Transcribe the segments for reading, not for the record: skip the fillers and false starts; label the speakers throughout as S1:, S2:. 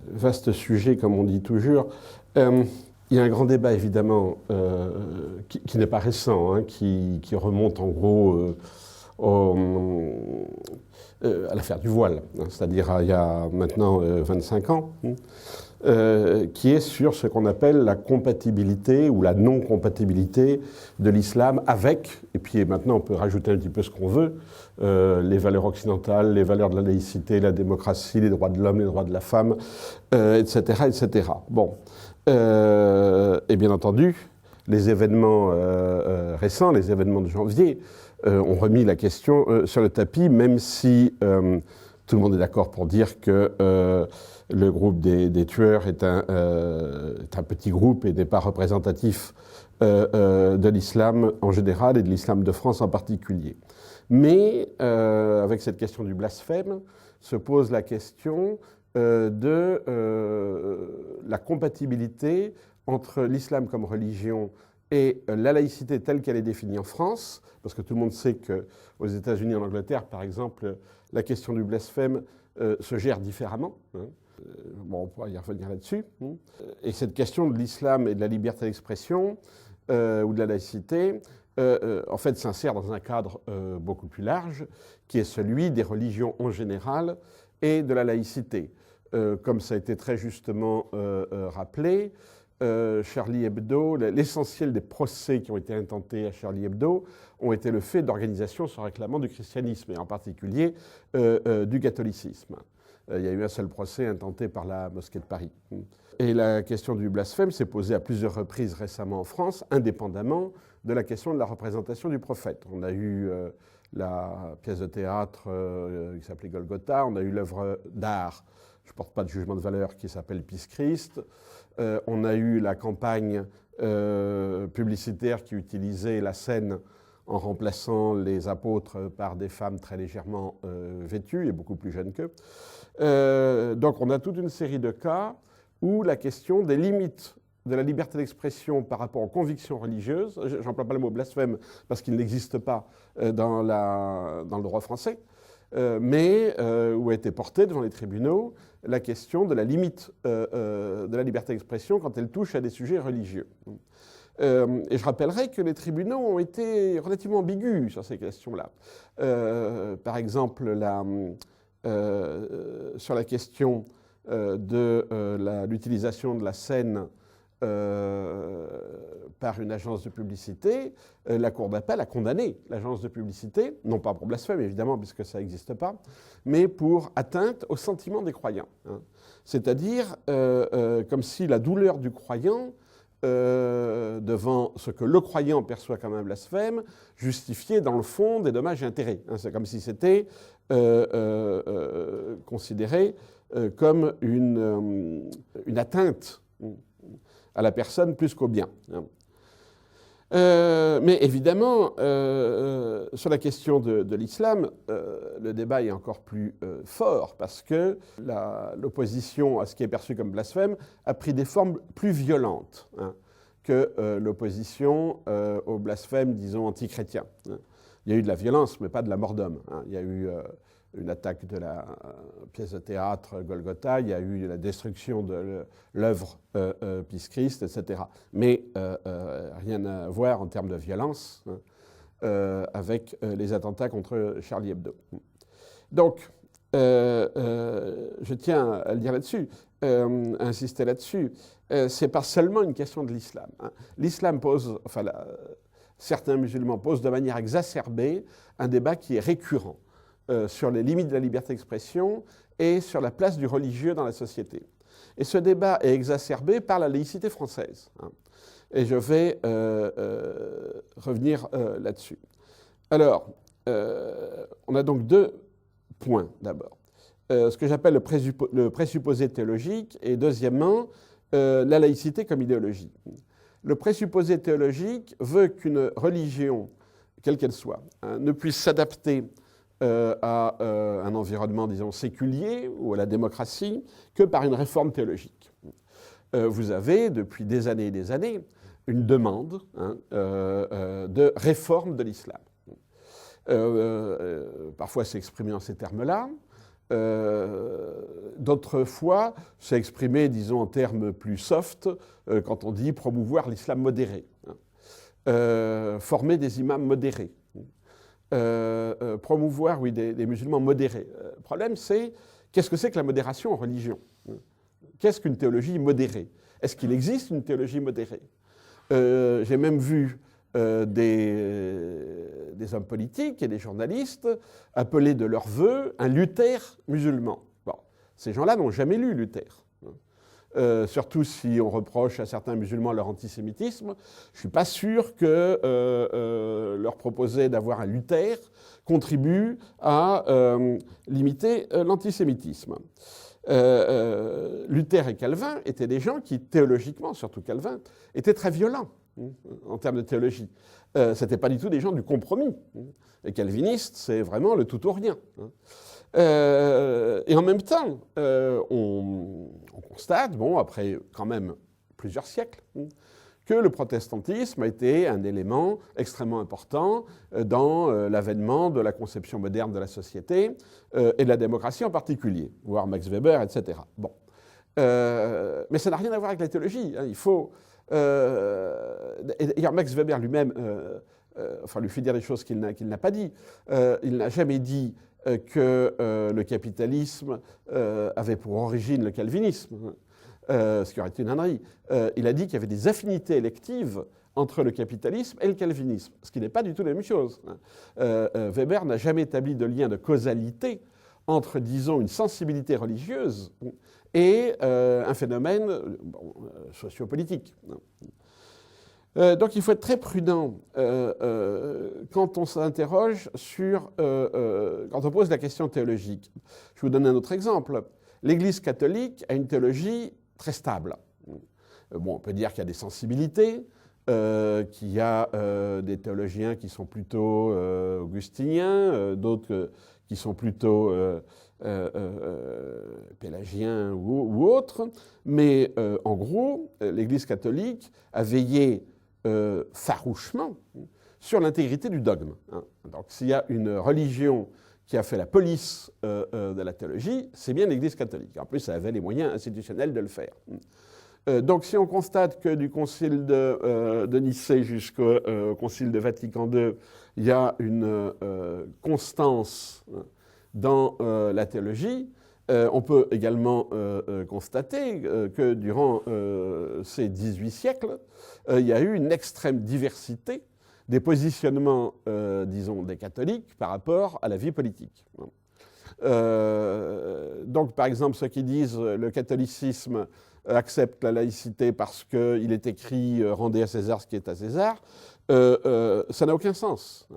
S1: Vaste sujet, comme on dit toujours. Il y a un grand débat, évidemment, qui n'est pas récent, hein, qui remonte en gros à l'affaire du voile, hein, c'est-à-dire il y a maintenant 25 ans, qui est sur ce qu'on appelle la compatibilité ou la non-compatibilité de l'islam avec, et puis maintenant on peut rajouter un petit peu ce qu'on veut, les valeurs occidentales, les valeurs de la laïcité, la démocratie, les droits de l'homme, les droits de la femme, etc., etc. Bon. Et bien entendu, les événements récents, les événements de janvier, ont remis la question sur le tapis, même si tout le monde est d'accord pour dire que le groupe des tueurs est un petit groupe et n'est pas représentatif de l'islam en général et de l'islam de France en particulier. Mais avec cette question du blasphème, se pose la question de la compatibilité entre l'islam comme religion et la laïcité telle qu'elle est définie en France, parce que tout le monde sait qu'aux États-Unis et en Angleterre, par exemple, la question du blasphème se gère différemment. Hein. Bon, on pourra y revenir là-dessus. Hein. Et cette question de l'islam et de la liberté d'expression ou de la laïcité, en fait, s'insère dans un cadre beaucoup plus large, qui est celui des religions en général et de la laïcité. Comme ça a été très justement rappelé, Charlie Hebdo, l'essentiel des procès qui ont été intentés à Charlie Hebdo ont été le fait d'organisations se réclamant du christianisme, et en particulier du catholicisme. Il y a eu un seul procès intenté par la mosquée de Paris. Et la question du blasphème s'est posée à plusieurs reprises récemment en France, indépendamment de la question de la représentation du prophète. On a eu la pièce de théâtre qui s'appelait Golgotha, on a eu l'œuvre d'art, je ne porte pas de jugement de valeur, qui s'appelle Peace Christ. On a eu la campagne publicitaire qui utilisait la scène en remplaçant les apôtres par des femmes très légèrement vêtues et beaucoup plus jeunes qu'eux. Donc on a toute une série de cas où la question des limites de la liberté d'expression par rapport aux convictions religieuses, j'emploie pas le mot blasphème parce qu'il n'existe pas dans le droit français, mais où a été portée devant les tribunaux la question de la limite de la liberté d'expression quand elle touche à des sujets religieux. Et je rappellerai que les tribunaux ont été relativement ambigus sur ces questions-là. Par exemple, sur la question de l'utilisation de la scène par une agence de publicité, la Cour d'appel a condamné l'agence de publicité, non pas pour blasphème évidemment, puisque ça n'existe pas, mais pour atteinte au sentiment des croyants. Hein. C'est-à-dire comme si la douleur du croyant devant ce que le croyant perçoit comme un blasphème justifiait dans le fond des dommages et intérêts. Hein. C'est comme si c'était considéré comme une atteinte à la personne plus qu'au bien. Mais évidemment, sur la question de l'islam, le débat est encore plus fort parce que l'opposition à ce qui est perçu comme blasphème a pris des formes plus violentes que l'opposition au blasphème, disons, antichrétien. Il y a eu de la violence, mais pas de la mort d'homme. Il y a eu une attaque de la pièce de théâtre Golgotha, il y a eu la destruction de l'œuvre Peace Christ, etc. Mais rien à voir en termes de violence avec les attentats contre Charlie Hebdo. Donc, je tiens à le dire là-dessus, à insister là-dessus, c'est pas seulement une question de l'islam. Hein. L'islam pose, enfin, certains musulmans posent de manière exacerbée un débat qui est récurrent sur les limites de la liberté d'expression et sur la place du religieux dans la société. Et ce débat est exacerbé par la laïcité française. Hein. Et je vais revenir là-dessus. Alors, on a donc deux points d'abord. Ce que j'appelle le présupposé théologique et deuxièmement, la laïcité comme idéologie. Le présupposé théologique veut qu'une religion, quelle qu'elle soit, hein, ne puisse s'adapter à un environnement, disons, séculier ou à la démocratie que par une réforme théologique. Vous avez, depuis des années, une demande de réforme de l'islam. Parfois, c'est exprimé en ces termes-là. D'autres fois, c'est exprimé, disons, en termes plus soft, quand on dit promouvoir l'islam modéré, former des imams modérés, promouvoir, oui, des musulmans modérés. Le problème, c'est qu'est-ce que c'est que la modération en religion? Qu'est-ce qu'une théologie modérée? Est-ce qu'il existe une théologie modérée? J'ai même vu des hommes politiques et des journalistes appeler de leur vœu un Luther musulman. Bon, ces gens-là n'ont jamais lu Luther. Surtout si on reproche à certains musulmans leur antisémitisme, je ne suis pas sûr que leur proposer d'avoir un Luther contribue à limiter l'antisémitisme. Luther et Calvin étaient des gens qui, théologiquement, surtout Calvin, étaient très violents en termes de théologie. Ce n'étaient pas du tout des gens du compromis. Les calvinistes, c'est vraiment le tout ou rien. Et en même temps, on constate, bon, après quand même plusieurs siècles, que le protestantisme a été un élément extrêmement important dans l'avènement de la conception moderne de la société et de la démocratie en particulier, voire Max Weber, etc. Bon. Mais ça n'a rien à voir avec la théologie. Hein. Il faut... D'ailleurs, Max Weber lui-même, lui fait dire des choses qu'il n'a pas dit. Il n'a jamais dit que le capitalisme avait pour origine le calvinisme, ce qui aurait été une ânerie. Il a dit qu'il y avait des affinités électives entre le capitalisme et le calvinisme, ce qui n'est pas du tout la même chose. Weber n'a jamais établi de lien de causalité entre, disons, une sensibilité religieuse et un phénomène sociopolitique. Donc il faut être très prudent quand on s'interroge sur, quand on pose la question théologique. Je vais vous donner un autre exemple. L'Église catholique a une théologie très stable. Bon, on peut dire qu'il y a des sensibilités, qu'il y a des théologiens qui sont plutôt augustiniens, d'autres qui sont plutôt pélagiens ou autres, mais en gros, l'Église catholique a veillé farouchement sur l'intégrité du dogme. Hein. Donc s'il y a une religion qui a fait la police de la théologie, c'est bien l'Église catholique. En plus, elle avait les moyens institutionnels de le faire. Donc si on constate que du concile de Nicée jusqu'au concile de Vatican II, il y a une constance dans la théologie, on peut également constater que durant ces 18 siècles, il y a eu une extrême diversité des positionnements, disons, des catholiques par rapport à la vie politique. Donc, par exemple, ceux qui disent le catholicisme accepte la laïcité parce qu'il est écrit « rendez à César ce qui est à César », ça n'a aucun sens.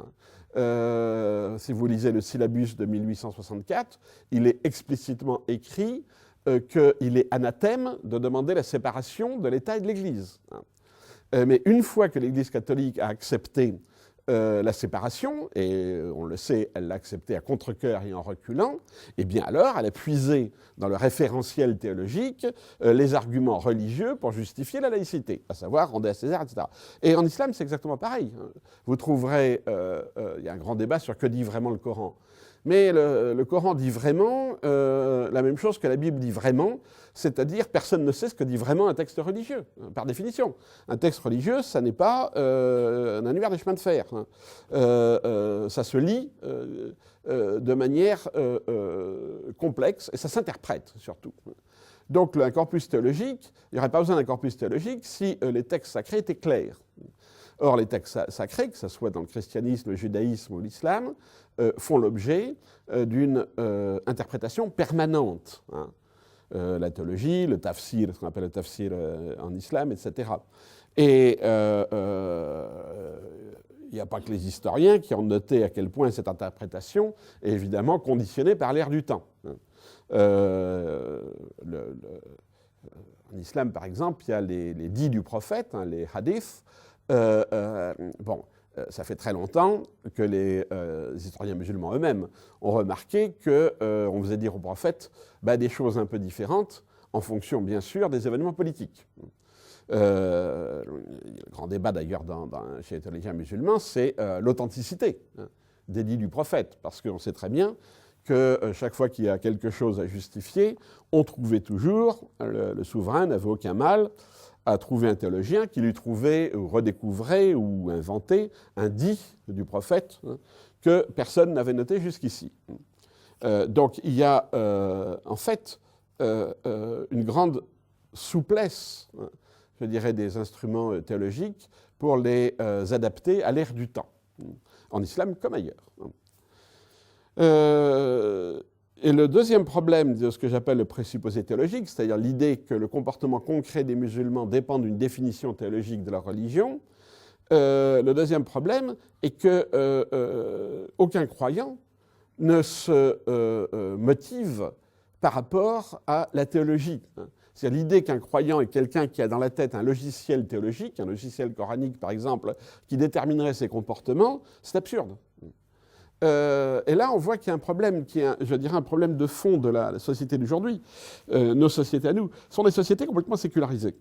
S1: Si vous lisez le syllabus de 1864, il est explicitement écrit qu'il est anathème de demander la séparation de l'État et de l'Église. Mais une fois que l'Église catholique a accepté la séparation, et on le sait, elle l'a acceptée à contre-cœur et en reculant, et bien alors elle a puisé dans le référentiel théologique les arguments religieux pour justifier la laïcité, à savoir rendez à César, etc. Et en islam, c'est exactement pareil. Vous trouverez, il y a un grand débat sur que dit vraiment le Coran. Mais le Coran dit vraiment la même chose que la Bible dit vraiment, c'est-à-dire personne ne sait ce que dit vraiment un texte religieux, par définition. Un texte religieux, ça n'est pas un annuaire des chemins de fer. Ça se lit de manière complexe et ça s'interprète surtout. Donc un corpus théologique, il n'y aurait pas besoin d'un corpus théologique si les textes sacrés étaient clairs. Or, les textes sacrés, que ce soit dans le christianisme, le judaïsme ou l'islam, font l'objet d'une interprétation permanente. Hein. La théologie, le tafsir, ce qu'on appelle le tafsir en islam, etc. Et il n'y a pas que les historiens qui ont noté à quel point cette interprétation est évidemment conditionnée par l'air du temps. En islam, par exemple, il y a les dits du prophète, hein, les hadiths. Ça fait très longtemps que les historiens musulmans eux-mêmes ont remarqué qu'on faisait dire au prophète des choses un peu différentes en fonction, bien sûr, des événements politiques. Le grand débat, d'ailleurs, chez les théologiens musulmans, c'est l'authenticité des dits du prophète, parce qu'on sait très bien que chaque fois qu'il y a quelque chose à justifier, on trouvait toujours, le souverain n'avait aucun mal à trouver un théologien qui lui trouvait, ou redécouvrait, ou inventait un dit du prophète que personne n'avait noté jusqu'ici. Donc il y a en fait une grande souplesse, je dirais, des instruments théologiques pour les adapter à l'ère du temps, en islam comme ailleurs. Et le deuxième problème de ce que j'appelle le présupposé théologique, c'est-à-dire l'idée que le comportement concret des musulmans dépend d'une définition théologique de leur religion, le deuxième problème est que aucun croyant ne se motive par rapport à la théologie. C'est-à-dire l'idée qu'un croyant est quelqu'un qui a dans la tête un logiciel théologique, un logiciel coranique par exemple, qui déterminerait ses comportements, c'est absurde. Et là, on voit qu'il y a un problème qui est, je dirais, un problème de fond de la société d'aujourd'hui. Nos sociétés à nous sont des sociétés complètement sécularisées.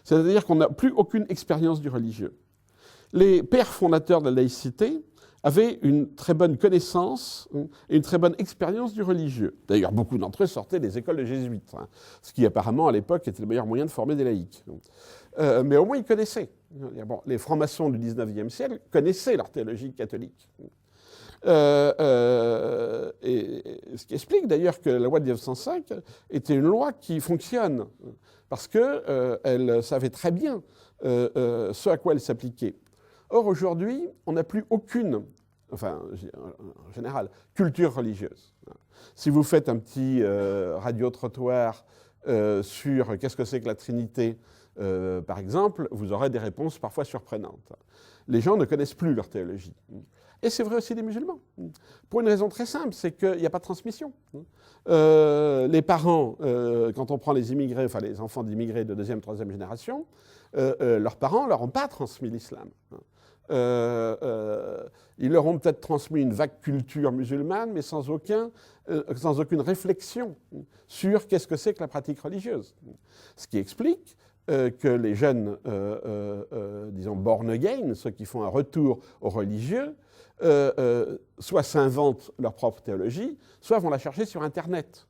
S1: C'est-à-dire qu'on n'a plus aucune expérience du religieux. Les pères fondateurs de la laïcité avaient une très bonne connaissance et une très bonne expérience du religieux. D'ailleurs, beaucoup d'entre eux sortaient des écoles de jésuites, ce qui apparemment, à l'époque, était le meilleur moyen de former des laïcs. Mais au moins, ils connaissaient. Bon, les francs-maçons du XIXe siècle connaissaient leur théologie catholique. Et ce qui explique d'ailleurs que la loi de 1905 était une loi qui fonctionne, parce qu'elle savait très bien ce à quoi elle s'appliquait. Or, aujourd'hui, on n'a plus aucune, enfin, en général, culture religieuse. Si vous faites un petit radio-trottoir sur qu'est-ce que c'est que la Trinité, par exemple, vous aurez des réponses parfois surprenantes. Les gens ne connaissent plus leur théologie. Et c'est vrai aussi des musulmans. Pour une raison très simple, c'est qu'il n'y a pas de transmission. Les parents, quand on prend les immigrés, enfin les enfants d'immigrés de deuxième, troisième génération, leurs parents ne leur ont pas transmis l'islam. Ils leur ont peut-être transmis une vague culture musulmane, mais sans aucune réflexion sur qu'est-ce que c'est que la pratique religieuse. Ce qui explique que les jeunes, disons, born again, ceux qui font un retour au religieux, soit s'inventent leur propre théologie, soit vont la chercher sur Internet.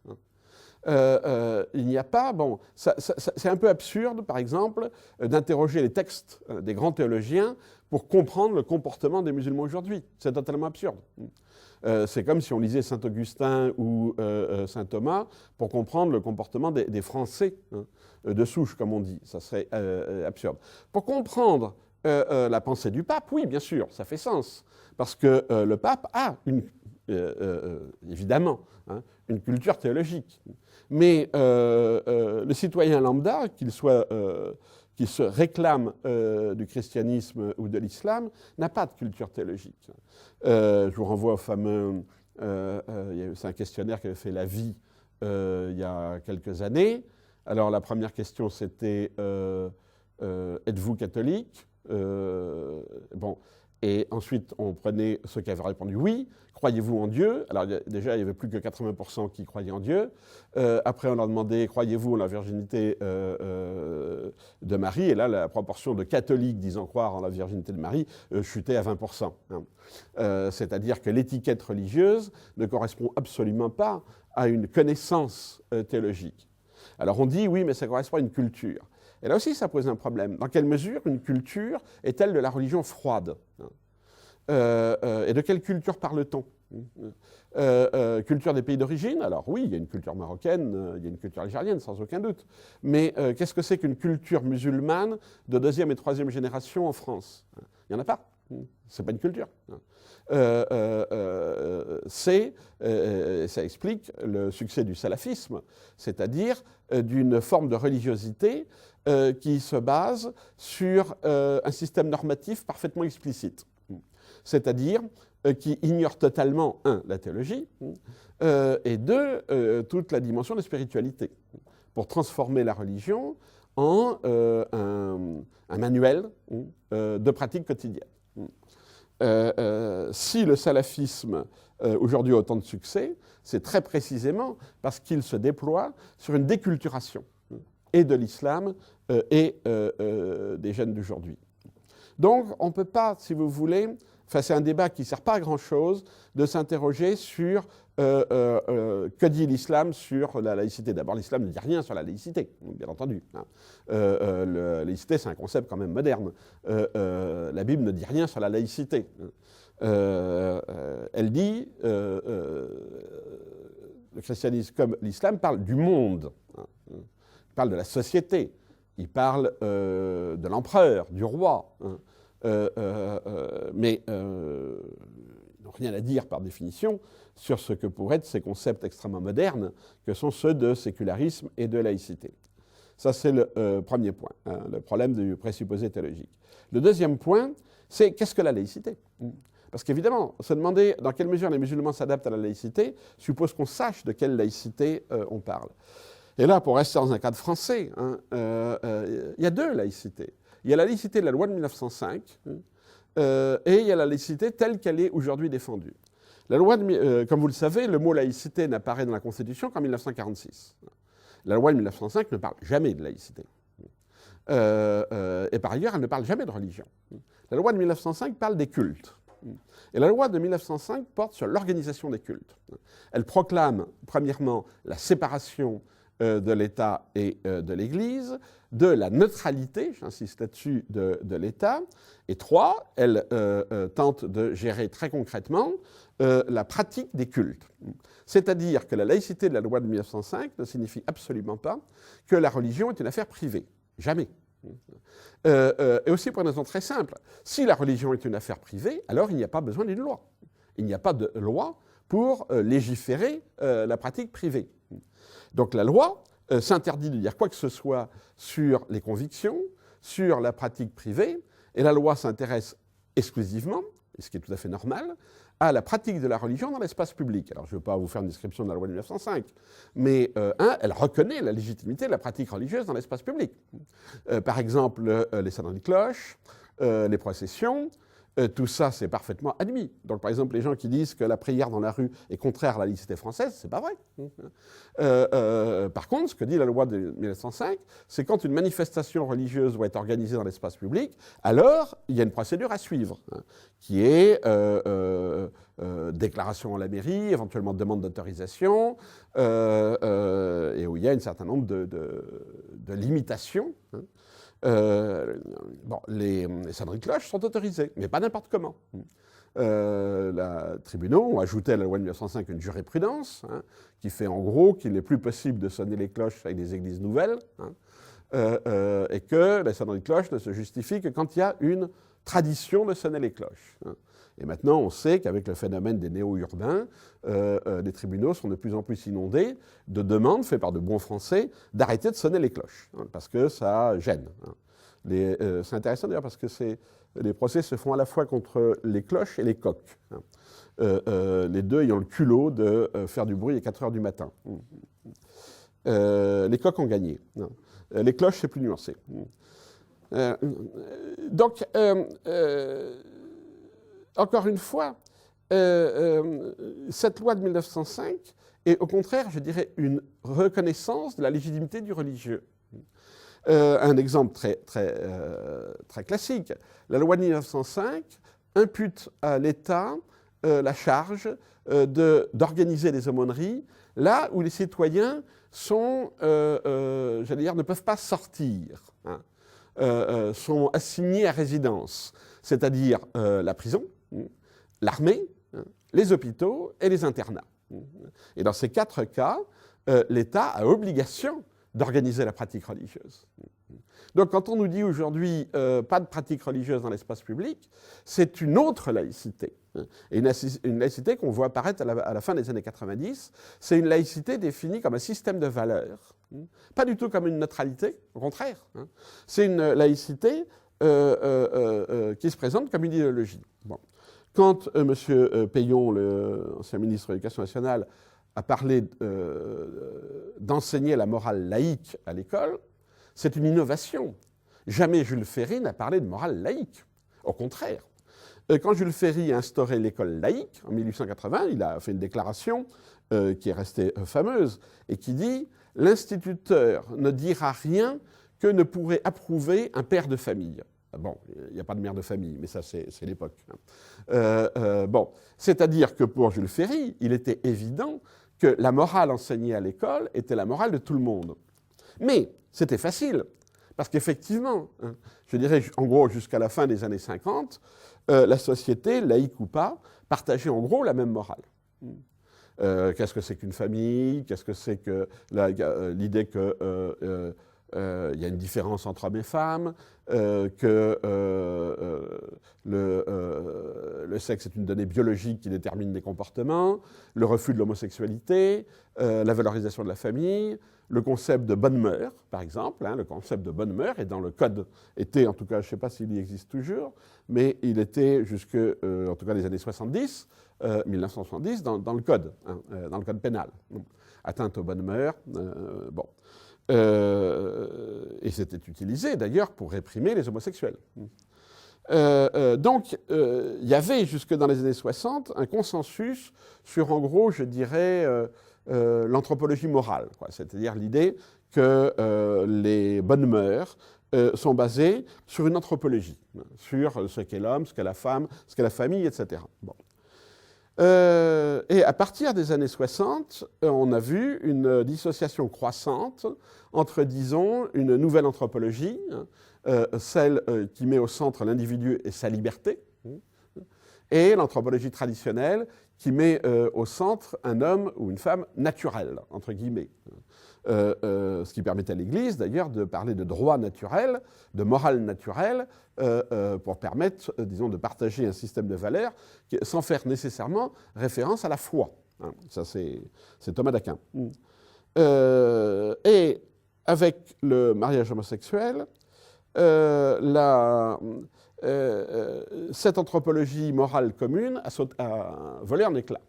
S1: Il n'y a pas... Bon, c'est un peu absurde, par exemple, d'interroger les textes des grands théologiens pour comprendre le comportement des musulmans aujourd'hui. C'est totalement absurde. C'est comme si on lisait saint Augustin ou saint Thomas pour comprendre le comportement des Français, de souche, comme on dit. Ça serait absurde. Pour comprendre la pensée du pape, oui, bien sûr, ça fait sens. Parce que le pape a, évidemment, une culture théologique. Mais le citoyen lambda, qu'il se réclame du christianisme ou de l'islam, n'a pas de culture théologique. Je vous renvoie au fameux... c'est un questionnaire qui avait fait la vie il y a quelques années. Alors la première question, c'était êtes-vous catholique ? Bon... Et ensuite, on prenait ceux qui avaient répondu oui. Croyez-vous en Dieu? Alors déjà, il n'y avait plus que 80% qui croyaient en Dieu. Après, on leur demandait croyez-vous en la virginité de Marie? Et là, la proportion de catholiques disant croire en la virginité de Marie chutait à 20%. C'est-à-dire que l'étiquette religieuse ne correspond absolument pas à une connaissance théologique. Alors on dit oui, mais ça correspond à une culture. Et là aussi, ça pose un problème. Dans quelle mesure une culture est-elle de la religion froide? Et de quelle culture parle-t-on? Culture des pays d'origine? Alors oui, il y a une culture marocaine, il y a une culture algérienne, sans aucun doute. Mais qu'est-ce que c'est qu'une culture musulmane de deuxième et troisième génération en France? Il n'y en a pas. C'est pas une culture. Ça explique le succès du salafisme, c'est-à-dire d'une forme de religiosité qui se base sur un système normatif parfaitement explicite. C'est-à-dire qui ignore totalement, un, la théologie, et deux, toute la dimension de spiritualité, pour transformer la religion en un manuel de pratique quotidienne. Si le salafisme aujourd'hui a autant de succès, c'est très précisément parce qu'il se déploie sur une déculturation et de l'islam et des jeunes d'aujourd'hui. Donc on ne peut pas, si vous voulez, enfin c'est un débat qui ne sert pas à grand-chose, de s'interroger sur que dit l'islam sur la laïcité? D'abord, l'islam ne dit rien sur la laïcité, bien entendu. La laïcité, c'est un concept quand même moderne. La Bible ne dit rien sur la laïcité. Elle dit, le christianisme comme l'islam parle du monde, il parle de la société, il parle de l'empereur, du roi, mais ils n'ont rien à dire par définition sur ce que pourraient être ces concepts extrêmement modernes que sont ceux de sécularisme et de laïcité. Ça, c'est le premier point, le problème du présupposé théologique. Le deuxième point, c'est qu'est-ce que la laïcité? Parce qu'évidemment, se demander dans quelle mesure les musulmans s'adaptent à la laïcité suppose qu'on sache de quelle laïcité on parle. Et là, pour rester dans un cadre français, il y a deux laïcités. Il y a la laïcité de la loi de 1905 et il y a la laïcité telle qu'elle est aujourd'hui défendue. La loi comme vous le savez, le mot laïcité n'apparaît dans la Constitution qu'en 1946. La loi de 1905 ne parle jamais de laïcité. Et par ailleurs, elle ne parle jamais de religion. La loi de 1905 parle des cultes. Et la loi de 1905 porte sur l'organisation des cultes. Elle proclame, premièrement, la séparation de l'État et de l'Église, de la neutralité, j'insiste là-dessus, de l'État, et trois, elle tente de gérer très concrètement la pratique des cultes. C'est-à-dire que la laïcité de la loi de 1905 ne signifie absolument pas que la religion est une affaire privée. Jamais. Et aussi pour une raison très simple, si la religion est une affaire privée, alors il n'y a pas besoin d'une loi. Il n'y a pas de loi pour légiférer la pratique privée. Donc la loi s'interdit de dire quoi que ce soit sur les convictions, sur la pratique privée, et la loi s'intéresse exclusivement, ce qui est tout à fait normal, à la pratique de la religion dans l'espace public. Alors je ne veux pas vous faire une description de la loi de 1905, mais elle reconnaît la légitimité de la pratique religieuse dans l'espace public. Par exemple, les sonneries de cloche, les processions, tout ça c'est parfaitement admis. Donc par exemple, les gens qui disent que la prière dans la rue est contraire à la laïcité française, c'est pas vrai. Par contre, ce que dit la loi de 1905, c'est quand une manifestation religieuse doit être organisée dans l'espace public, alors il y a une procédure à suivre, qui est déclaration à la mairie, éventuellement demande d'autorisation, et où il y a un certain nombre de limitations. Les sonneries de cloche sont autorisées, mais pas n'importe comment. Les tribunaux ont ajouté à la loi de 1905 une jurisprudence qui fait en gros qu'il n'est plus possible de sonner les cloches avec des églises nouvelles et que la sonnerie de cloche ne se justifie que quand il y a une tradition de sonner les cloches. Et maintenant, on sait qu'avec le phénomène des néo-urbains, les tribunaux sont de plus en plus inondés de demandes faites par de bons Français d'arrêter de sonner les cloches, parce que ça gêne. C'est intéressant d'ailleurs parce que les procès se font à la fois contre les cloches et les coqs. Les deux ayant le culot de faire du bruit à 4 heures du matin. Les coqs ont gagné. Les cloches, c'est plus nuancé. Donc, encore une fois, cette loi de 1905 est au contraire, je dirais, une reconnaissance de la légitimité du religieux. Un exemple très classique, la loi de 1905 impute à l'État la charge d'organiser les aumôneries là où les citoyens sont, j'allais dire, ne peuvent pas sortir, sont assignés à résidence, c'est-à-dire la prison, l'armée, les hôpitaux et les internats. Et dans ces 4 cas, l'État a obligation d'organiser la pratique religieuse. Donc quand on nous dit aujourd'hui pas de pratique religieuse dans l'espace public, c'est une autre laïcité. Et une laïcité qu'on voit apparaître à la fin des années 90, c'est une laïcité définie comme un système de valeurs. Pas du tout comme une neutralité, au contraire. C'est une laïcité qui se présente comme une idéologie. Bon. Quand M. Peillon, l'ancien ministre de l'Éducation nationale, a parlé d'enseigner la morale laïque à l'école, c'est une innovation. Jamais Jules Ferry n'a parlé de morale laïque. Au contraire. Quand Jules Ferry a instauré l'école laïque, en 1880, il a fait une déclaration qui est restée fameuse, et qui dit « L'instituteur ne dira rien que ne pourrait approuver un père de famille ». Bon, il n'y a pas de mère de famille, mais ça, c'est l'époque. Bon, c'est-à-dire que pour Jules Ferry, il était évident que la morale enseignée à l'école était la morale de tout le monde. Mais c'était facile, parce qu'effectivement, je dirais en gros jusqu'à la fin des années 50, la société, laïque ou pas, partageait en gros la même morale. Qu'est-ce que c'est qu'une famille? Qu'est-ce que c'est que l'idée que il y a une différence entre hommes et femmes, que le sexe est une donnée biologique qui détermine des comportements, le refus de l'homosexualité, la valorisation de la famille, le concept de bonne mœurs, par exemple. Le concept de bonne mœurs, et dans le code était, en tout cas, je ne sais pas s'il y existe toujours, mais il était jusque, en tout cas, les années 70, 1970, dans le code, dans le code pénal. Atteinte aux bonnes mœurs, bon. Et c'était utilisé d'ailleurs pour réprimer les homosexuels. Donc, il y avait jusque dans les années 60 un consensus sur, en gros, je dirais, l'anthropologie morale, c'est-à-dire l'idée que les bonnes mœurs sont basées sur une anthropologie, sur ce qu'est l'homme, ce qu'est la femme, ce qu'est la famille, etc. Bon. Et à partir des années 60, on a vu une dissociation croissante entre, disons, une nouvelle anthropologie, celle qui met au centre l'individu et sa liberté, et l'anthropologie traditionnelle qui met au centre un homme ou une femme naturelle, entre guillemets. Ce qui permettait à l'Église, d'ailleurs, de parler de droit naturel, de morale naturelle, pour permettre, disons, de partager un système de valeurs sans faire nécessairement référence à la foi. Ça, c'est Thomas d'Aquin. Et avec le mariage homosexuel, cette anthropologie morale commune a volé en éclats.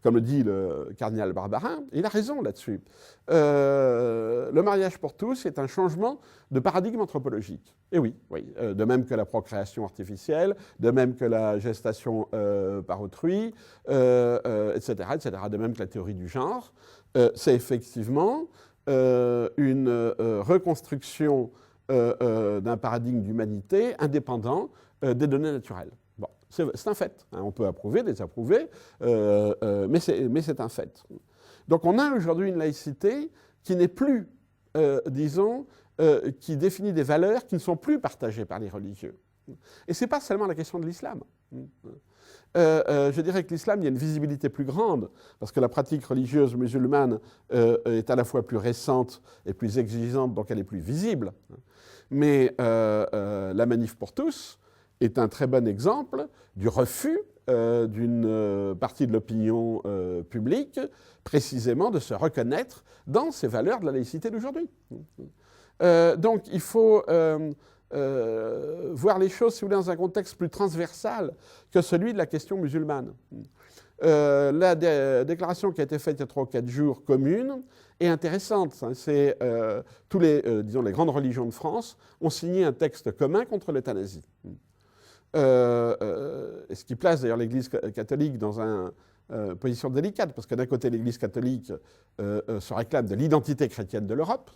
S1: Comme le dit le cardinal Barbarin, il a raison là-dessus. Le mariage pour tous est un changement de paradigme anthropologique. Et oui, de même que la procréation artificielle, de même que la gestation par autrui, etc., de même que la théorie du genre, c'est effectivement une reconstruction d'un paradigme d'humanité indépendant des données naturelles. Bon, c'est un fait. On peut approuver, désapprouver, mais c'est un fait. Donc on a aujourd'hui une laïcité qui n'est plus, disons, qui définit des valeurs qui ne sont plus partagées par les religieux. Et ce n'est pas seulement la question de l'islam. Je dirais que l'islam, il y a une visibilité plus grande, parce que la pratique religieuse musulmane est à la fois plus récente et plus exigeante, donc elle est plus visible. Mais la Manif pour tous est un très bon exemple du refus d'une partie de l'opinion publique, précisément de se reconnaître dans ces valeurs de la laïcité d'aujourd'hui. Donc il faut voir les choses, si vous voulez, dans un contexte plus transversal que celui de la question musulmane. La déclaration qui a été faite il y a 3 ou 4 jours, commune, est intéressante. C'est tous disons, les grandes religions de France ont signé un texte commun contre l'euthanasie. Ce qui place d'ailleurs l'Église catholique dans une position délicate, parce que d'un côté, l'Église catholique se réclame de l'identité chrétienne de l'Europe,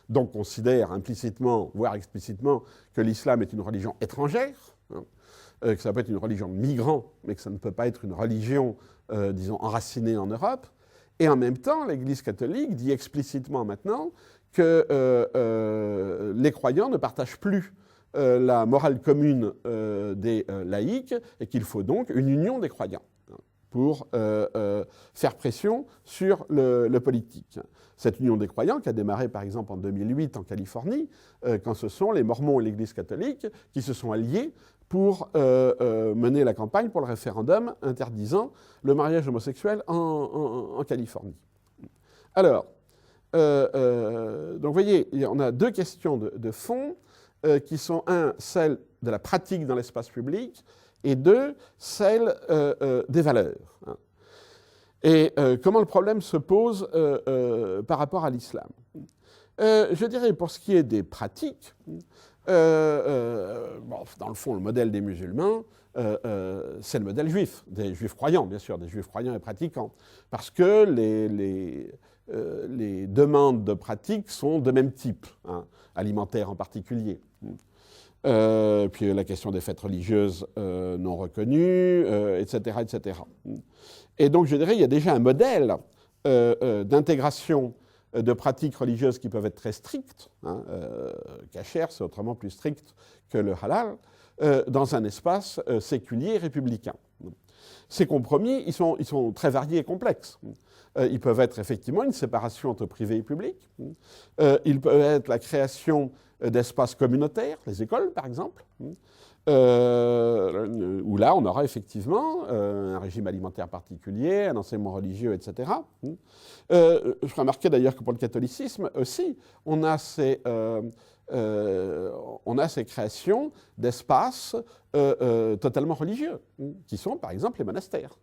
S1: donc considère implicitement, voire explicitement, que l'islam est une religion étrangère, que ça peut être une religion de migrants, mais que ça ne peut pas être une religion, disons, enracinée en Europe. Et en même temps, l'Église catholique dit explicitement maintenant que les croyants ne partagent plus la morale commune des laïcs et qu'il faut donc une union des croyants pour faire pression sur le politique. Cette union des croyants qui a démarré par exemple en 2008 en Californie, quand ce sont les Mormons et l'Église catholique qui se sont alliés pour mener la campagne pour le référendum interdisant le mariage homosexuel en Californie. Alors, donc vous voyez, on a 2 questions de fond qui sont, 1, celle de la pratique dans l'espace public, et 2, celle des valeurs. Et comment le problème se pose par rapport à l'islam. Je dirais, pour ce qui est des pratiques, dans le fond, le modèle des musulmans, c'est le modèle juif, des juifs croyants, bien sûr, des juifs croyants et pratiquants, parce que les demandes de pratique sont de même type, alimentaires en particulier. Puis la question des fêtes religieuses non reconnues, etc., etc. Et donc, je dirais, il y a déjà un modèle d'intégration de pratiques religieuses qui peuvent être très strictes. Kasher, c'est autrement plus strict que le halal, dans un espace séculier et républicain. Ces compromis, ils sont très variés et complexes. Ils peuvent être effectivement une séparation entre privé et public. Ils peuvent être la création d'espaces communautaires, les écoles par exemple, où là on aura effectivement un régime alimentaire particulier, un enseignement religieux, etc. Je remarquais d'ailleurs que pour le catholicisme aussi, on a ces créations d'espaces totalement religieux, qui sont par exemple les monastères.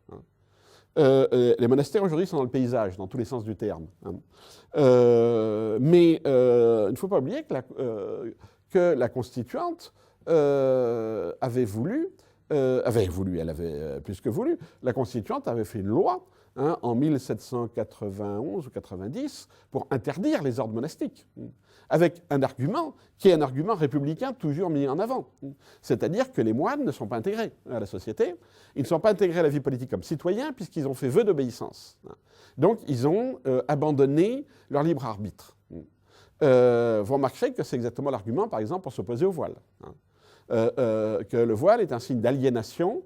S1: Les monastères aujourd'hui sont dans le paysage, dans tous les sens du terme. Mais il ne faut pas oublier que la constituante avait plus que voulu, la constituante avait fait une loi en 1791 ou 90 pour interdire les ordres monastiques, avec un argument qui est un argument républicain toujours mis en avant. C'est-à-dire que les moines ne sont pas intégrés à la société, ils ne sont pas intégrés à la vie politique comme citoyens puisqu'ils ont fait vœu d'obéissance. Donc ils ont abandonné leur libre arbitre. Vous remarquerez que c'est exactement l'argument, par exemple, pour s'opposer au voile. Que le voile est un signe d'aliénation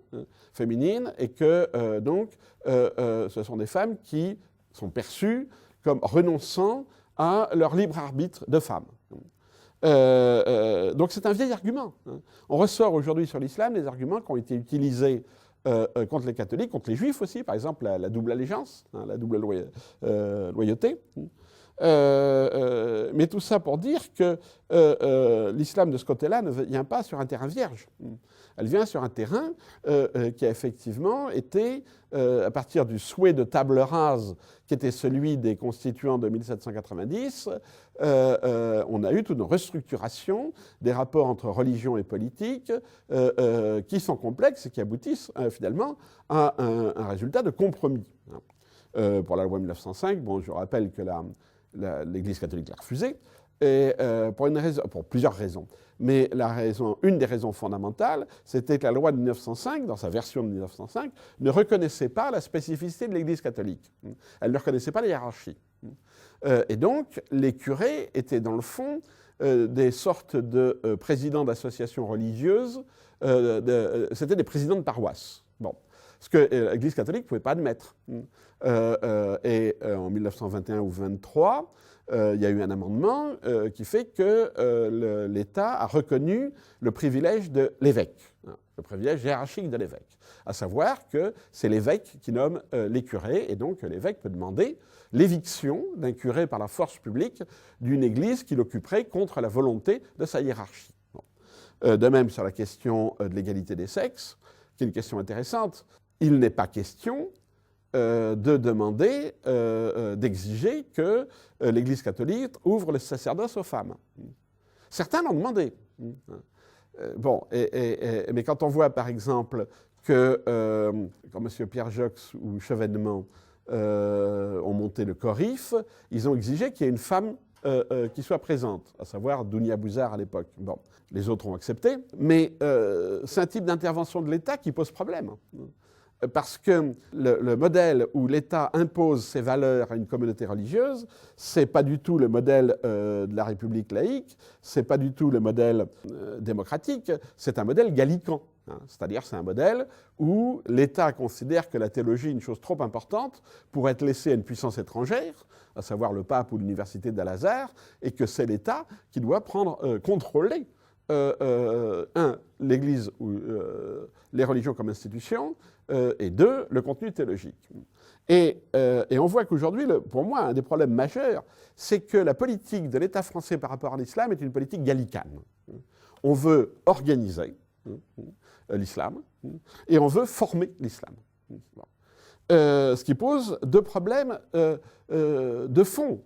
S1: féminine et que donc ce sont des femmes qui sont perçues comme renonçant à leur libre arbitre de femme. Donc c'est un vieil argument. On ressort aujourd'hui sur l'islam des arguments qui ont été utilisés contre les catholiques, contre les juifs aussi, par exemple la double allégeance, la double loyauté. Mais tout ça pour dire que l'islam de ce côté-là ne vient pas sur un terrain vierge. Elle vient sur un terrain qui a effectivement été, à partir du souhait de table rase qui était celui des constituants de 1790, on a eu toute une restructuration des rapports entre religion et politique qui sont complexes et qui aboutissent finalement à un résultat de compromis. Pour la loi 1905, bon, je rappelle que l'Église catholique l'a refusé, et pour plusieurs raisons. Mais une des raisons fondamentales, c'était que la loi de 1905, dans sa version de 1905, ne reconnaissait pas la spécificité de l'Église catholique. Elle ne reconnaissait pas la hiérarchie. Et donc, les curés étaient dans le fond des sortes de présidents d'associations religieuses, c'était des présidents de paroisse. Bon. Ce que l'Église catholique ne pouvait pas admettre. Et en 1921 ou 1923, il y a eu un amendement qui fait que l'État a reconnu le privilège de l'évêque, le privilège hiérarchique de l'évêque, à savoir que c'est l'évêque qui nomme les curés, et donc l'évêque peut demander l'éviction d'un curé par la force publique d'une église qu'il occuperait contre la volonté de sa hiérarchie. Bon. De même sur la question de l'égalité des sexes, qui est une question intéressante, il n'est pas question de demander, d'exiger que l'Église catholique ouvre le sacerdoce aux femmes. Certains l'ont demandé. Mais quand on voit par exemple que, quand M. Pierre Jox ou Chevènement ont monté le Corif, ils ont exigé qu'il y ait une femme qui soit présente, à savoir Dounia Bouzard à l'époque. Bon, les autres ont accepté, mais c'est un type d'intervention de l'État qui pose problème. Parce que le modèle où l'État impose ses valeurs à une communauté religieuse, c'est pas du tout le modèle de la République laïque, c'est pas du tout le modèle démocratique, c'est un modèle gallican. C'est-à-dire c'est un modèle où l'État considère que la théologie est une chose trop importante pour être laissée à une puissance étrangère, à savoir le pape ou l'université d'Al-Azhar, et que c'est l'État qui doit contrôler l'Église ou les religions comme institution, et deux, le contenu théologique. Et on voit qu'aujourd'hui, pour moi, un des problèmes majeurs, c'est que la politique de l'État français par rapport à l'islam est une politique gallicane. On veut organiser l'islam et on veut former l'islam. Ce qui pose deux problèmes de fond,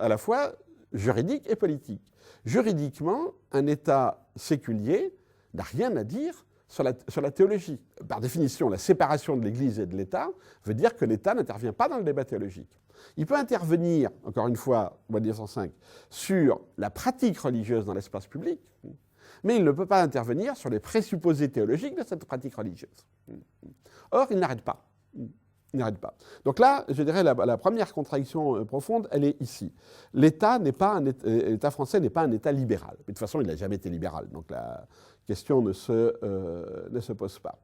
S1: à la fois juridiques et politiques. Juridiquement, un État séculier n'a rien à dire sur la théologie. Par définition, la séparation de l'Église et de l'État veut dire que l'État n'intervient pas dans le débat théologique. Il peut intervenir, encore une fois, en 1905, sur la pratique religieuse dans l'espace public, mais il ne peut pas intervenir sur les présupposés théologiques de cette pratique religieuse. Or, il n'arrête pas. Il n'arrête pas. Donc là, je dirais, la première contradiction profonde, elle est ici. L'État français n'est pas un État libéral. Mais de toute façon, il n'a jamais été libéral. Donc la question ne se pose pas.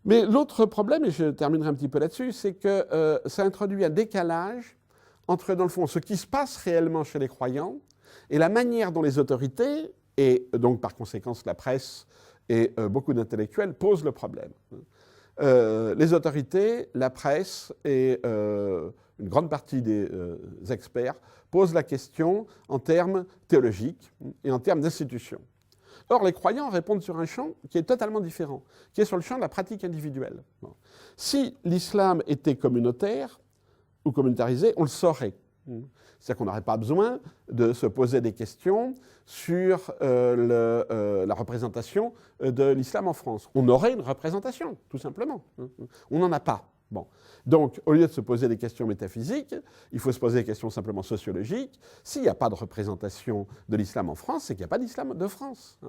S1: Mais l'autre problème, et je terminerai un petit peu là-dessus, c'est que ça introduit un décalage entre, dans le fond, ce qui se passe réellement chez les croyants et la manière dont les autorités, et donc par conséquent la presse et beaucoup d'intellectuels, posent le problème. Les autorités, la presse et une grande partie des experts posent la question en termes théologiques et en termes d'institutions. Or, les croyants répondent sur un champ qui est totalement différent, qui est sur le champ de la pratique individuelle. Bon. Si l'islam était communautaire ou communautarisé, on le saurait. C'est-à-dire qu'on n'aurait pas besoin de se poser des questions sur la représentation de l'islam en France. On aurait une représentation, tout simplement. On n'en a pas. Bon. Donc, au lieu de se poser des questions métaphysiques, il faut se poser des questions simplement sociologiques. S'il n'y a pas de représentation de l'islam en France, c'est qu'il n'y a pas d'islam de France.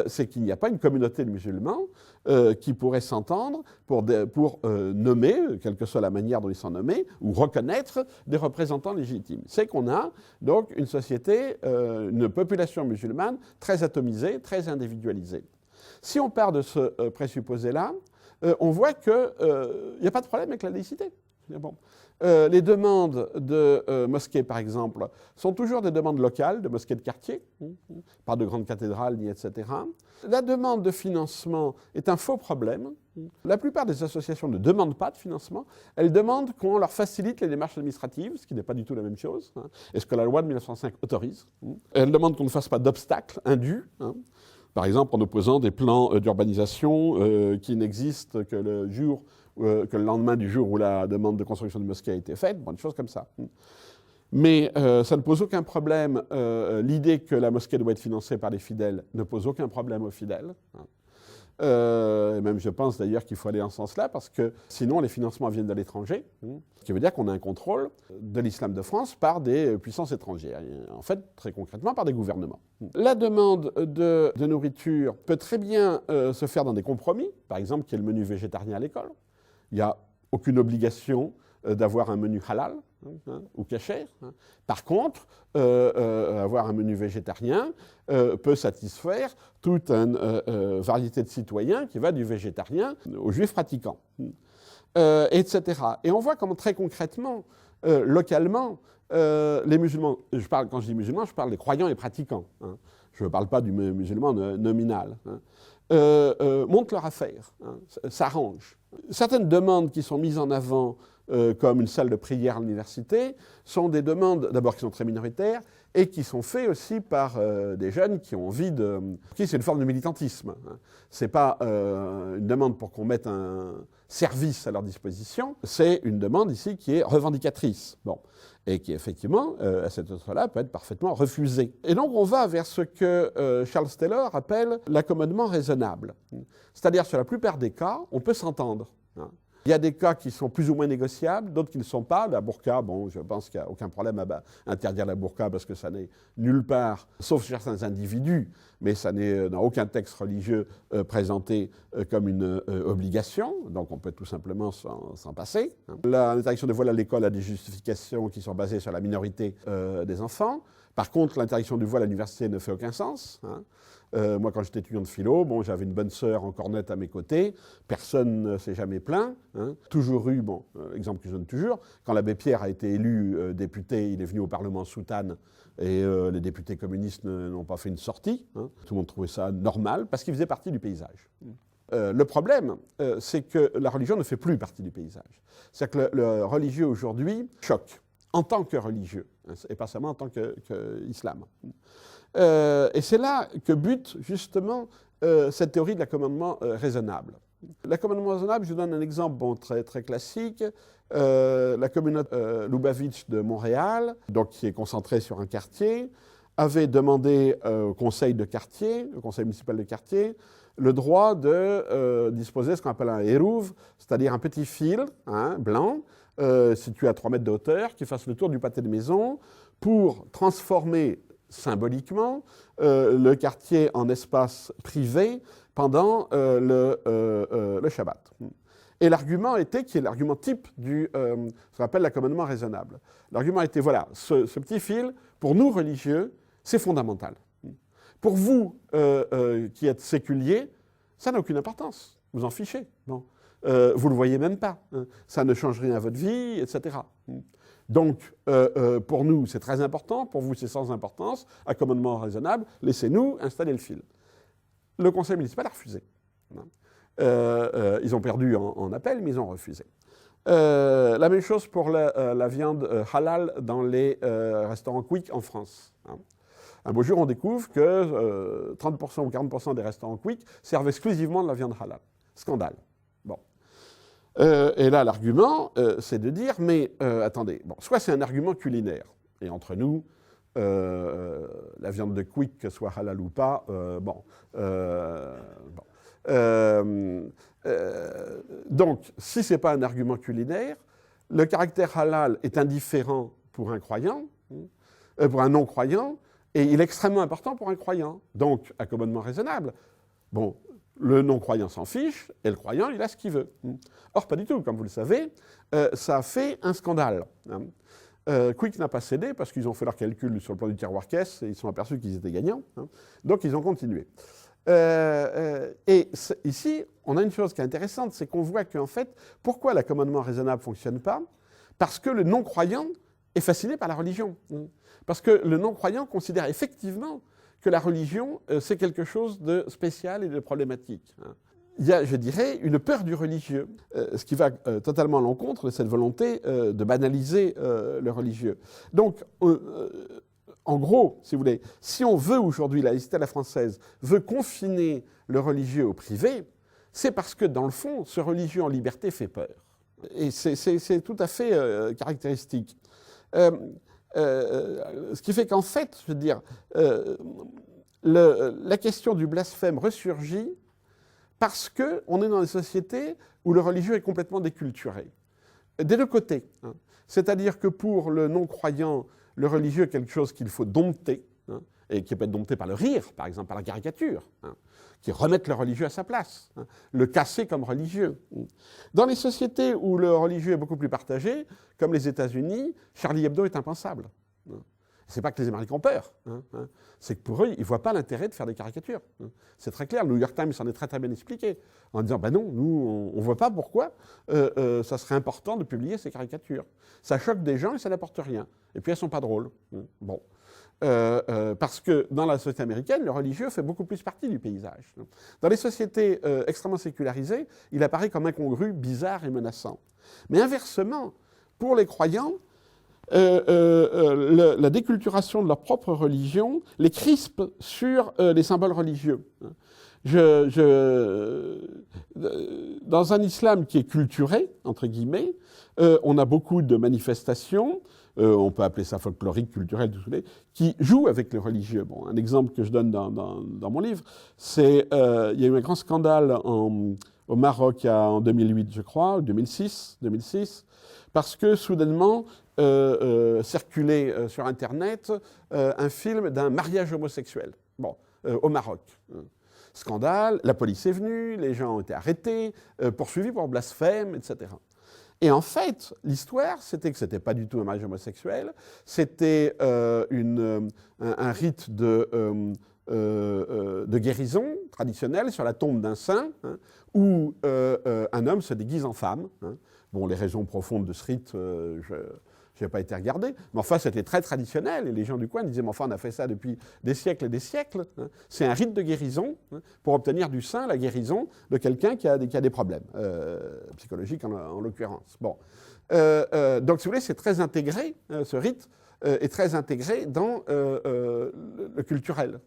S1: C'est qu'il n'y a pas une communauté de musulmans qui pourrait s'entendre pour nommer, quelle que soit la manière dont ils sont nommés, ou reconnaître des représentants légitimes. C'est qu'on a donc une société, une population musulmane très atomisée, très individualisée. Si on part de ce présupposé-là, on voit qu'il n'y a pas de problème avec la laïcité. Bon. Les demandes de mosquées, par exemple, sont toujours des demandes locales, de mosquées de quartier, pas de grandes cathédrales, ni etc. La demande de financement est un faux problème. La plupart des associations ne demandent pas de financement. Elles demandent qu'on leur facilite les démarches administratives, ce qui n'est pas du tout la même chose, et ce que la loi de 1905 autorise. Elles demandent qu'on ne fasse pas d'obstacles indus. Par exemple, en opposant des plans d'urbanisation qui n'existent que le lendemain du jour où la demande de construction de mosquée a été faite, bon, des choses comme ça. Mais ça ne pose aucun problème. L'idée que la mosquée doit être financée par les fidèles ne pose aucun problème aux fidèles. Et même je pense d'ailleurs qu'il faut aller en ce sens-là, parce que sinon les financements viennent de l'étranger, ce qui veut dire qu'on a un contrôle de l'islam de France par des puissances étrangères, et en fait très concrètement par des gouvernements. La demande de nourriture peut très bien se faire dans des compromis, par exemple qu'il y ait le menu végétarien à l'école. Il n'y a aucune obligation d'avoir un menu halal ou kasher. Par contre, avoir un menu végétarien peut satisfaire toute une variété de citoyens qui va du végétarien aux juifs pratiquants, etc. Et on voit comment très concrètement, localement, les musulmans, quand je dis musulmans, je parle des croyants et pratiquants, je ne parle pas du musulman nominal, montent leur affaire, s'arrangent. Certaines demandes qui sont mises en avant comme une salle de prière à l'université, sont des demandes d'abord qui sont très minoritaires et qui sont faites aussi par des jeunes qui ont envie de... C'est une forme de militantisme. Ce n'est pas une demande pour qu'on mette un service à leur disposition, c'est une demande ici qui est revendicatrice. Bon. Et qui effectivement, à cet autre-là, peut être parfaitement refusée. Et donc on va vers ce que Charles Taylor appelle l'accommodement raisonnable. C'est-à-dire, sur la plupart des cas, on peut s'entendre. Il y a des cas qui sont plus ou moins négociables, d'autres qui ne le sont pas. La burqa, bon, je pense qu'il n'y a aucun problème à interdire la burqa parce que ça n'est nulle part, sauf chez certains individus, mais ça n'est dans aucun texte religieux présenté comme une obligation, donc on peut tout simplement s'en passer. L'interdiction de voile à l'école a des justifications qui sont basées sur la minorité des enfants. Par contre, l'interdiction du voile à l'université ne fait aucun sens. Moi, quand j'étais étudiant de philo, bon, j'avais une bonne sœur en cornette à mes côtés, personne ne s'est jamais plaint. Toujours eu, bon, exemple que je donne toujours, quand l'abbé Pierre a été élu député, il est venu au Parlement soutane et les députés communistes n'ont pas fait une sortie. Tout le monde trouvait ça normal parce qu'il faisait partie du paysage. Le problème, c'est que la religion ne fait plus partie du paysage. C'est-à-dire que le religieux aujourd'hui choque en tant que religieux, et pas seulement en tant qu'islam. Et c'est là que bute justement cette théorie de l'accommodement raisonnable. L'accommodement raisonnable, je vous donne un exemple bon, très, très classique. La communauté Lubavitch de Montréal, donc, qui est concentrée sur un quartier, avait demandé au conseil de quartier, au conseil municipal de quartier, le droit de disposer de ce qu'on appelle un hérouve, c'est-à-dire un petit fil blanc, situé à 3 mètres de hauteur, qui fasse le tour du pâté de maison pour transformer symboliquement le quartier en espace privé pendant le Shabbat. Et l'argument était, qui est l'argument type du ce qu'on appelle l'accommodement raisonnable. L'argument était, voilà, ce petit fil, pour nous religieux, c'est fondamental. Pour vous qui êtes séculiers, ça n'a aucune importance. Vous en fichez. Bon. Vous ne le voyez même pas. Hein. Ça ne change rien à votre vie, etc. Donc, pour nous, c'est très important. Pour vous, c'est sans importance. Accommodement raisonnable. Laissez-nous installer le fil. Le conseil municipal a refusé. Ils ont perdu en appel, mais ils ont refusé. La même chose pour la viande halal dans les restaurants quick en France. Hein. Un beau jour, on découvre que 30% ou 40% des restaurants quick servent exclusivement de la viande halal. Scandale. Bon. Et là, l'argument, c'est de dire, mais attendez, bon, soit c'est un argument culinaire, et entre nous, la viande de quick, que ce soit halal ou pas, donc, si ce n'est pas un argument culinaire, le caractère halal est indifférent pour un croyant, pour un non-croyant, et il est extrêmement important pour un croyant. Donc, accommodement raisonnable. Bon, le non-croyant s'en fiche, et le croyant, il a ce qu'il veut. Or, pas du tout, comme vous le savez, ça a fait un scandale. Quick n'a pas cédé parce qu'ils ont fait leurs calculs sur le plan du tiroir-caisse et ils se sont aperçus qu'ils étaient gagnants. Donc, ils ont continué. Et ici, on a une chose qui est intéressante, c'est qu'on voit qu'en fait, pourquoi l'accommodement raisonnable ne fonctionne pas? Parce que le non-croyant est fasciné par la religion. Parce que le non-croyant considère effectivement que la religion, c'est quelque chose de spécial et de problématique. Il y a, je dirais, une peur du religieux, ce qui va totalement à l'encontre de cette volonté de banaliser le religieux. Donc, en gros, si vous voulez, si on veut aujourd'hui, la laïcité à la française veut confiner le religieux au privé, c'est parce que, dans le fond, ce religieux en liberté fait peur. Et c'est tout à fait caractéristique. Ce qui fait qu'en fait, je veux dire, la question du blasphème ressurgit parce qu'on est dans des sociétés où le religieux est complètement déculturé. Des deux côtés. Hein. C'est-à-dire que pour le non-croyant, le religieux est quelque chose qu'il faut dompter, hein, et qui peut être dompté par le rire, par exemple, par la caricature, hein, qui remettent le religieux à sa place, hein, le casser comme religieux. Dans les sociétés où le religieux est beaucoup plus partagé, comme les États-Unis, Charlie Hebdo est impensable. C'est pas que les Américains ont peur, c'est que pour eux, ils ne voient pas l'intérêt de faire des caricatures. C'est très clair, le New York Times s'en est très très bien expliqué, en disant, ben non, nous, on ne voit pas pourquoi ça serait important de publier ces caricatures. Ça choque des gens et ça n'apporte rien. Et puis elles ne sont pas drôles. Bon. Parce que dans la société américaine, le religieux fait beaucoup plus partie du paysage. Dans les sociétés extrêmement sécularisées, il apparaît comme incongru, bizarre et menaçant. Mais inversement, pour les croyants, la déculturation de leur propre religion les crispe sur les symboles religieux. Dans un islam qui est culturé, entre guillemets, on a beaucoup de manifestations, on peut appeler ça folklorique, culturel, tout ça, qui jouent avec les religieux. Bon, un exemple que je donne dans mon livre, c'est il y a eu un grand scandale au Maroc en 2008, je crois, 2006, parce que soudainement circulait sur Internet un film d'un mariage homosexuel, bon, au Maroc. Scandale, la police est venue, les gens ont été arrêtés, poursuivis pour blasphème, etc. Et en fait, l'histoire, c'était que ce n'était pas du tout un mariage homosexuel, c'était un rite de guérison traditionnelle sur la tombe d'un saint, hein, où un homme se déguise en femme. Hein. Bon, les raisons profondes de ce rite, je n'ai pas été regardé, mais enfin, c'était très traditionnel, et les gens du coin disaient, mais enfin, on a fait ça depuis des siècles et des siècles. Hein. C'est un rite de guérison, hein, pour obtenir du saint la guérison de quelqu'un qui a des problèmes, psychologiques en l'occurrence. Bon. Donc, si vous voulez, c'est très intégré, ce rite est très intégré dans le culturel.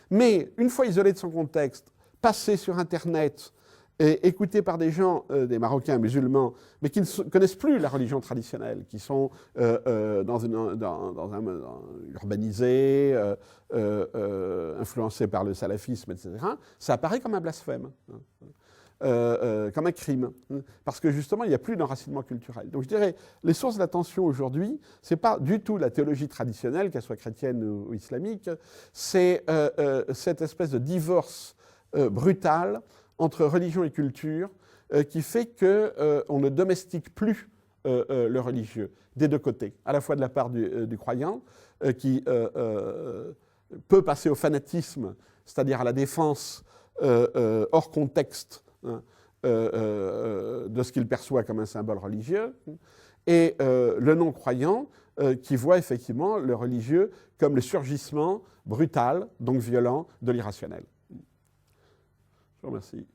S1: Mais, une fois isolé de son contexte, passé sur Internet, et écouté par des gens, des Marocains musulmans, mais qui ne connaissent plus la religion traditionnelle, qui sont urbanisés, influencés par le salafisme, etc., ça apparaît comme un blasphème. comme un crime, parce que justement, il n'y a plus d'enracinement culturel. Donc je dirais, les sources d'attention aujourd'hui, ce n'est pas du tout la théologie traditionnelle, qu'elle soit chrétienne ou islamique, c'est cette espèce de divorce brutal entre religion et culture qui fait qu'on ne domestique plus le religieux des deux côtés, à la fois de la part du croyant, qui peut passer au fanatisme, c'est-à-dire à la défense hors contexte de ce qu'il perçoit comme un symbole religieux, et le non-croyant qui voit effectivement le religieux comme le surgissement brutal, donc violent, de l'irrationnel. Je vous remercie.